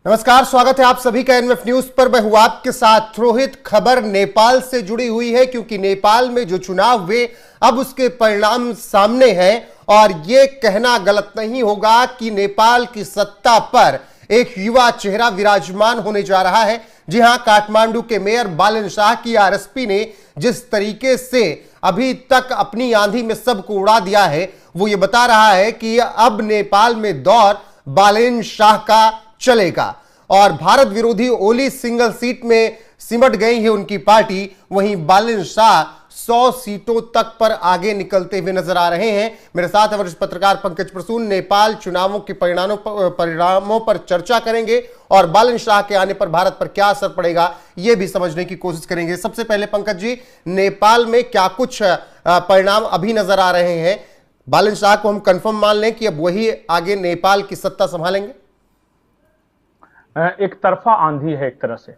नमस्कार, स्वागत है आप सभी का एनएफ न्यूज पर। मैं हूं आपके साथ रोहित। खबर नेपाल से जुड़ी हुई है क्योंकि नेपाल में जो चुनाव हुए अब उसके परिणाम सामने हैं और यह कहना गलत नहीं होगा कि नेपाल की सत्ता पर एक युवा चेहरा विराजमान होने जा रहा है। जी हां, काठमांडू के मेयर बालन शाह की आरएसपी ने जिस तरीके से अभी तक अपनी आंधी में सबको उड़ा दिया है, वो ये बता रहा है कि अब नेपाल में दौर बालन शाह का चलेगा और भारत विरोधी ओली सिंगल सीट में सिमट गई है उनकी पार्टी। वहीं बालन शाह 100 सीटों तक पर आगे निकलते हुए नजर आ रहे हैं। मेरे साथ वरिष्ठ पत्रकार पंकज प्रसून नेपाल चुनावों के परिणामों पर चर्चा करेंगे और बालन शाह के आने पर भारत पर क्या असर पड़ेगा यह भी समझने की कोशिश करेंगे। सबसे पहले पंकज जी, नेपाल में क्या कुछ परिणाम अभी नजर आ रहे हैं? बालन शाह को हम कंफर्म मान लें कि अब वही आगे नेपाल की सत्ता संभालेंगे? एक तरफा आंधी है एक तरह से।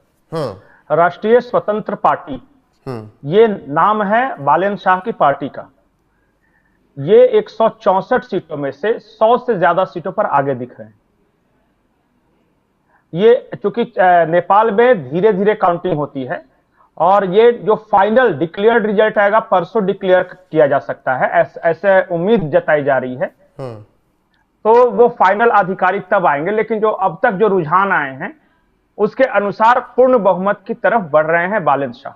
राष्ट्रीय स्वतंत्र पार्टी, ये नाम है बालन शाह की पार्टी का। ये 164 सीटों में से 100 से ज्यादा सीटों पर आगे दिख रहे हैं। ये चूंकि नेपाल में धीरे धीरे काउंटिंग होती है और ये जो फाइनल डिक्लेयर्ड रिजल्ट आएगा परसों डिक्लेयर किया जा सकता है, ऐसे उम्मीद जताई जा रही है। तो वो फाइनल आधिकारिक तब आएंगे, लेकिन जो अब तक जो रुझान आए हैं उसके अनुसार पूर्ण बहुमत की तरफ बढ़ रहे हैं बालन शाह।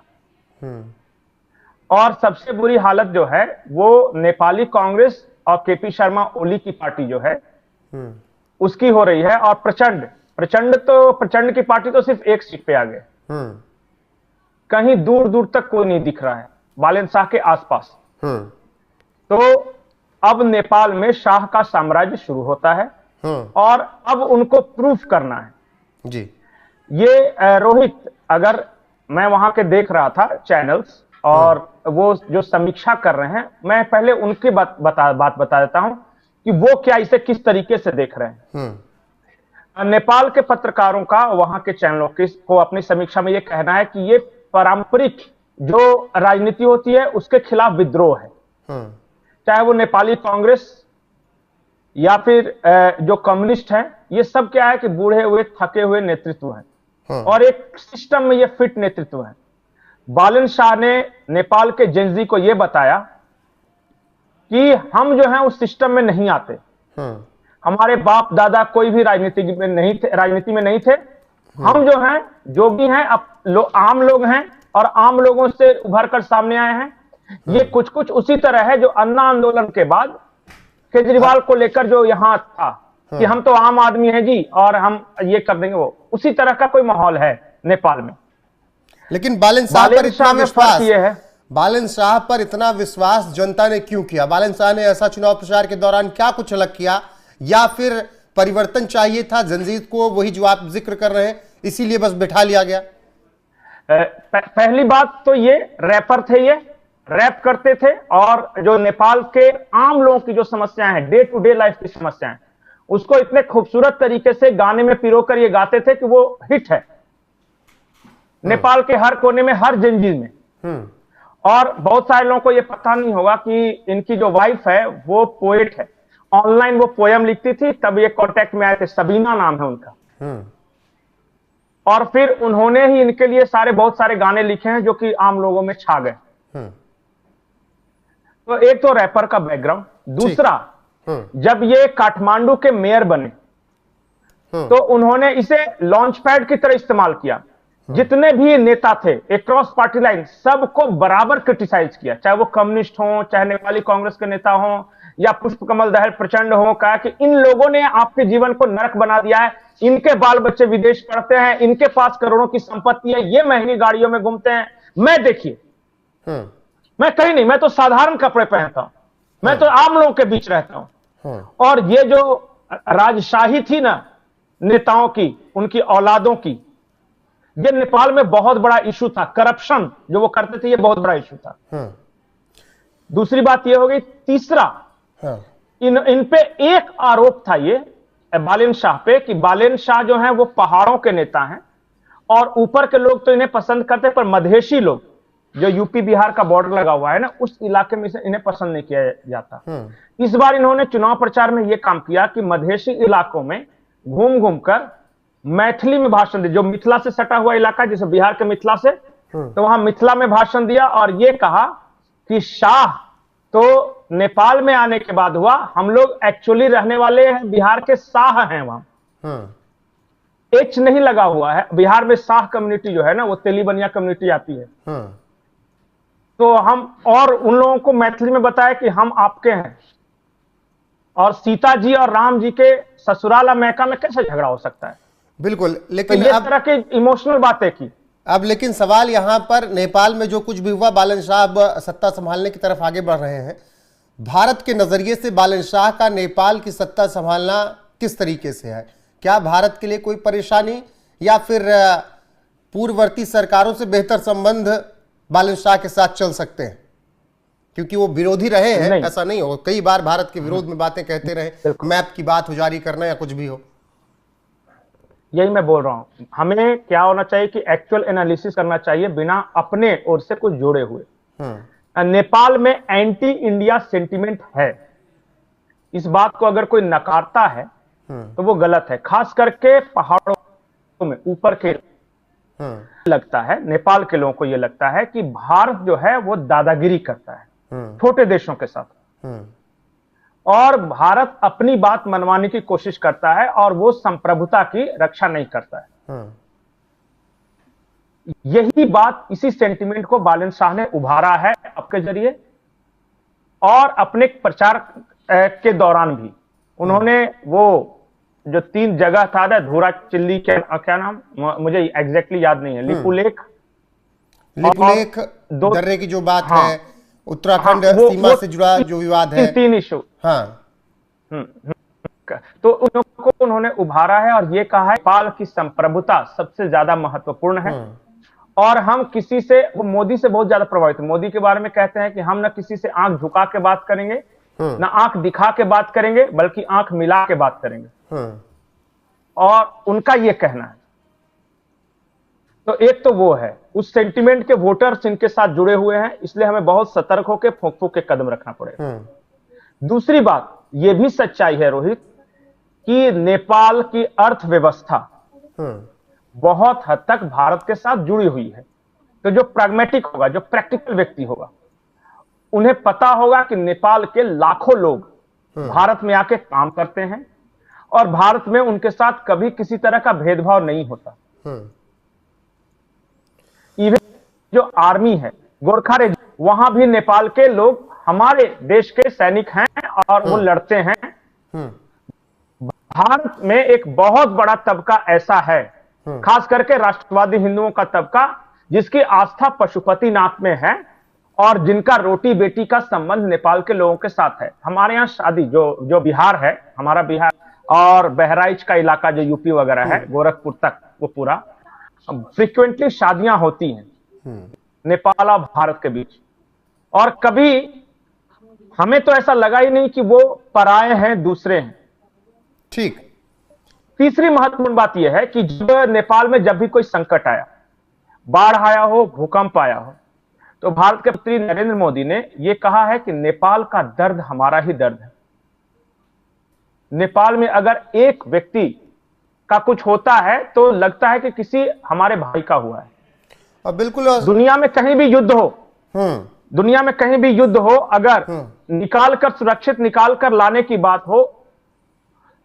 और सबसे बुरी हालत जो है वो नेपाली कांग्रेस और केपी शर्मा ओली की पार्टी जो है उसकी हो रही है। और प्रचंड की पार्टी तो सिर्फ एक सीट पे आ गए, कहीं दूर दूर तक कोई नहीं दिख रहा है बालन शाह के आसपास। तो अब नेपाल में शाह का साम्राज्य शुरू होता है और अब उनको प्रूफ करना है जी। ये रोहित, अगर मैं वहां के देख रहा था चैनल्स और वो जो समीक्षा कर रहे हैं, मैं पहले उनकी बात बता देता हूं कि वो क्या इसे किस तरीके से देख रहे हैं। नेपाल के पत्रकारों का वहां के चैनलों को अपनी समीक्षा में ये कहना है कि ये पारंपरिक जो राजनीति होती है उसके खिलाफ विद्रोह है। चाहे वो नेपाली कांग्रेस या फिर जो कम्युनिस्ट हैं, ये सब क्या है कि बूढ़े हुए थके हुए नेतृत्व है और एक सिस्टम में ये फिट नेतृत्व है। बालन शाह ने नेपाल के जेनजी को ये बताया कि हम जो है उस सिस्टम में नहीं आते। हमारे बाप दादा कोई भी राजनीति में नहीं थे। हम जो हैं जोगी हैं, आम लोग हैं और आम लोगों से उभर कर सामने आए हैं। ये कुछ उसी तरह है जो अन्ना आंदोलन के बाद केजरीवाल को लेकर जो यहां था कि हम तो आम आदमी हैं जी और हम ये कर देंगे, वो उसी तरह का कोई माहौल है नेपाल में। लेकिन बालन शाह पर इतना विश्वास, बालन शाह पर इतना विश्वास जनता ने क्यों किया? बालन शाह ने ऐसा चुनाव प्रचार के दौरान क्या कुछ अलग किया या फिर परिवर्तन चाहिए था जनजीत को, वही जो आप जिक्र कर रहे हैं, इसीलिए बस बिठा लिया गया? पहली बात तो ये रैपर थे, ये रैप करते थे और जो नेपाल के आम लोगों की जो समस्याएं हैं, डे टू डे लाइफ की समस्याएं, उसको इतने खूबसूरत तरीके से गाने में पिरोकर ये गाते थे कि वो हिट है नेपाल के हर कोने में, हर जंजीर में। और बहुत सारे लोगों को ये पता नहीं होगा कि इनकी जो वाइफ है वो पोएट है। ऑनलाइन वो पोयम लिखती थी, तब ये कांटेक्ट में आए थे। सबीना नाम है उनका। और फिर उन्होंने ही इनके लिए बहुत सारे गाने लिखे हैं जो कि आम लोगों में छा गए। तो एक तो रैपर का बैकग्राउंड, दूसरा जब ये काठमांडू के मेयर बने तो उन्होंने इसे लॉन्च पैड की तरह इस्तेमाल किया। जितने भी नेता थे अक्रॉस पार्टी लाइन, सबको बराबर क्रिटिसाइज किया, चाहे वो कम्युनिस्ट हो, चाहे नेपाली कांग्रेस के नेता हो या पुष्पकमल दहल प्रचंड हो। कहा कि इन लोगों ने आपके जीवन को नरक बना दिया है, इनके बाल बच्चे विदेश पढ़ते हैं, इनके पास करोड़ों की संपत्ति है, ये महंगी गाड़ियों में घूमते हैं, मैं देखिए मैं कहीं नहीं, मैं तो साधारण कपड़े पहनता हूं, मैं तो आम लोगों के बीच रहता हूं। और ये जो राजशाही थी ना नेताओं की, उनकी औलादों की, ये नेपाल में बहुत बड़ा इशू था। करप्शन जो वो करते थे, ये बहुत बड़ा इशू था। दूसरी बात ये हो गई। तीसरा, इन पे एक आरोप था ये बालन शाह पे कि बालन शाह जो है वो पहाड़ों के नेता हैं और ऊपर के लोग तो इन्हें पसंद करते, पर मधेशी लोग जो यूपी बिहार का बॉर्डर लगा हुआ है ना, उस इलाके में इन्हें पसंद नहीं किया जाता। इस बार इन्होंने चुनाव प्रचार में यह काम किया कि मधेशी इलाकों में घूम घूम कर मैथिली में भाषण दिया, जो मिथिला से सटा हुआ इलाका जैसे बिहार के मिथिला से, तो वहां मिथिला में भाषण दिया और ये कहा कि शाह तो नेपाल में आने के बाद हुआ, हम लोग एक्चुअली रहने वाले हैं बिहार के शाह हैं। वहां एच नहीं लगा हुआ है। बिहार में शाह कम्युनिटी जो है ना, वो तेलीबनिया कम्युनिटी आती है। तो हम और उन लोगों को मैथिली में बताया कि हम आपके हैं, और सीता जी और राम जी के ससुराल मैका में कैसे झगड़ा हो सकता है। बिल्कुल, लेकिन तो इस तरह की इमोशनल बातें की। अब लेकिन सवाल यहां पर, नेपाल में जो कुछ भी हुआ, बालन शाह अब सत्ता संभालने की तरफ आगे बढ़ रहे हैं। भारत के नजरिए से बालन शाह का नेपाल की सत्ता संभालना किस तरीके से है? क्या भारत के लिए कोई परेशानी, या फिर पूर्ववर्ती सरकारों से बेहतर संबंध बालन शाह के साथ चल सकते हैं? क्योंकि वो विरोधी रहे हैं, ऐसा नहीं हो, कई बार भारत के विरोध में बातें कहते रहे, मैप की बात हो जारी करना या कुछ भी हो। यही मैं बोल रहा हूं, हमें क्या होना चाहिए कि एक्चुअल एनालिसिस करना चाहिए बिना अपने ओर से कुछ जोड़े हुए। नेपाल में एंटी इंडिया सेंटिमेंट है, इस बात को अगर कोई नकारता है तो वो गलत है। खास करके पहाड़ों में ऊपर के लगता है, नेपाल के लोगों को यह लगता है कि भारत जो है वो दादागिरी करता है छोटे देशों के साथ, और भारत अपनी बात मनवाने की कोशिश करता है और वो संप्रभुता की रक्षा नहीं करता है। यही बात, इसी सेंटिमेंट को बालन शाह ने उभारा है आपके जरिए, और अपने प्रचार के दौरान भी उन्होंने वो जो 3 जगह था ना, धूरा चिल्ली, क्या नाम मुझे एग्जैक्टली याद नहीं है, लिपुलेख दर्रे की जो बात है, उत्तराखंड सीमा से जुड़ा जो विवाद है, 3 इशू। तो उनको उन्होंने उभारा है और ये कहा है नेपाल की संप्रभुता सबसे ज्यादा महत्वपूर्ण है, और हम किसी से, वो मोदी से बहुत ज्यादा प्रभावित है। मोदी के बारे में कहते हैं कि हम न किसी से आंख झुका के बात करेंगे, न आंख दिखा के बात करेंगे, बल्कि आंख मिला के बात करेंगे। और उनका ये कहना है। तो एक तो वो है, उस सेंटिमेंट के वोटर्स इनके साथ जुड़े हुए हैं, इसलिए हमें बहुत सतर्क होकर फूंक फूंक के कदम रखना पड़ेगा। दूसरी बात यह भी सच्चाई है रोहित, कि नेपाल की अर्थव्यवस्था बहुत हद तक भारत के साथ जुड़ी हुई है। तो जो प्रैग्मेटिक होगा, जो प्रैक्टिकल व्यक्ति होगा, उन्हें पता होगा कि नेपाल के लाखों लोग भारत में आके काम करते हैं और भारत में उनके साथ कभी किसी तरह का भेदभाव नहीं होता। इवन जो आर्मी है, गोरखा रेजिमेंट, वहां भी नेपाल के लोग हमारे देश के सैनिक हैं और वो लड़ते हैं। भारत में एक बहुत बड़ा तबका ऐसा है, खास करके राष्ट्रवादी हिंदुओं का तबका, जिसकी आस्था पशुपतिनाथ में है और जिनका रोटी बेटी का संबंध नेपाल के लोगों के साथ है। हमारे यहाँ शादी, जो बिहार है, हमारा बिहार और बहराइच का इलाका जो यूपी वगैरह है, गोरखपुर तक, वो पूरा फ्रीक्वेंटली शादियां होती हैं नेपाल और भारत के बीच, और कभी हमें तो ऐसा लगा ही नहीं कि वो पराये हैं, दूसरे हैं। ठीक। तीसरी महत्वपूर्ण बात यह है कि जब नेपाल में जब भी कोई संकट आया, बाढ़ आया हो, भूकंप आया हो, तो भारत के प्रधानमंत्री नरेंद्र मोदी ने यह कहा है कि नेपाल का दर्द हमारा ही दर्द है। नेपाल में अगर एक व्यक्ति का कुछ होता है तो लगता है कि किसी हमारे भाई का हुआ है। और बिल्कुल दुनिया में कहीं भी युद्ध हो, दुनिया में कहीं भी युद्ध हो, अगर निकालकर, सुरक्षित निकालकर लाने की बात हो,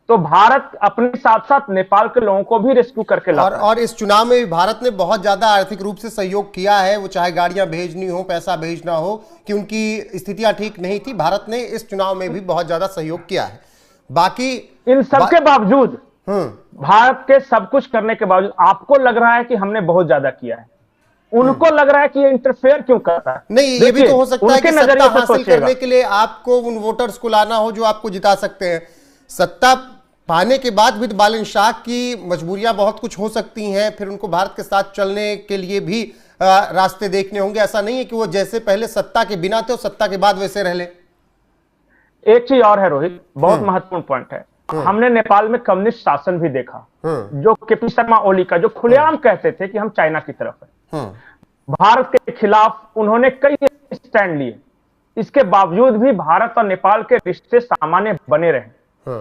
तो भारत अपने साथ साथ नेपाल के लोगों को भी रेस्क्यू करके लाता है। और इस चुनाव में भी भारत ने बहुत ज्यादा आर्थिक रूप से सहयोग किया है, वो चाहे गाड़ियां भेजनी हो, पैसा भेजना हो, कि उनकी स्थितियां ठीक नहीं थी, भारत ने इस चुनाव में भी बहुत ज्यादा सहयोग किया है। बाकी इन सबके बावजूद, भारत के सब कुछ करने के बावजूद आपको लग रहा है कि हमने बहुत ज्यादा किया है, उनको लग रहा है कि ये इंटरफेयर क्यों करता है। नहीं, ये भी तो हो सकता है कि सत्ता हासिल करने के लिए आपको उन वोटर्स को लाना हो जो आपको जिता सकते हैं। सत्ता पाने के बाद भी बालन शाह की मजबूरियां बहुत कुछ हो सकती हैं, फिर उनको भारत के साथ चलने के लिए भी रास्ते देखने होंगे। ऐसा नहीं है कि वो जैसे पहले सत्ता के बिना थे, सत्ता के बाद वैसे रह ले। एक चीज और है रोहित, बहुत महत्वपूर्ण पॉइंट है। हमने नेपाल में कम्युनिस्ट शासन भी देखा, जो केपी शर्मा ओली का, जो खुलेआम कहते थे कि हम चाइना की तरफ है। भारत के खिलाफ उन्होंने कई स्टैंड लिए, इसके बावजूद भी भारत और नेपाल के रिश्ते सामान्य बने रहे।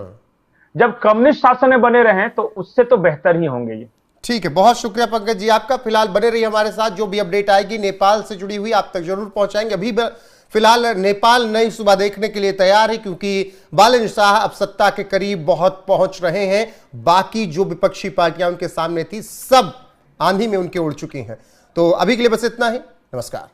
जब कम्युनिस्ट शासन में बने रहे तो उससे तो बेहतर ही होंगे ये। ठीक है, बहुत शुक्रिया पंकज जी आपका। फिलहाल बने रहिए हमारे साथ, जो भी अपडेट आएगी नेपाल से जुड़ी हुई आप तक जरूर पहुंचाएंगे। अभी फिलहाल नेपाल नई सुबह देखने के लिए तैयार है, क्योंकि बालन शाह अब सत्ता के करीब बहुत पहुंच रहे हैं। बाकी जो विपक्षी पार्टियां उनके सामने थी सब आंधी में उनके उड़ चुकी हैं। तो अभी के लिए बस इतना ही। नमस्कार।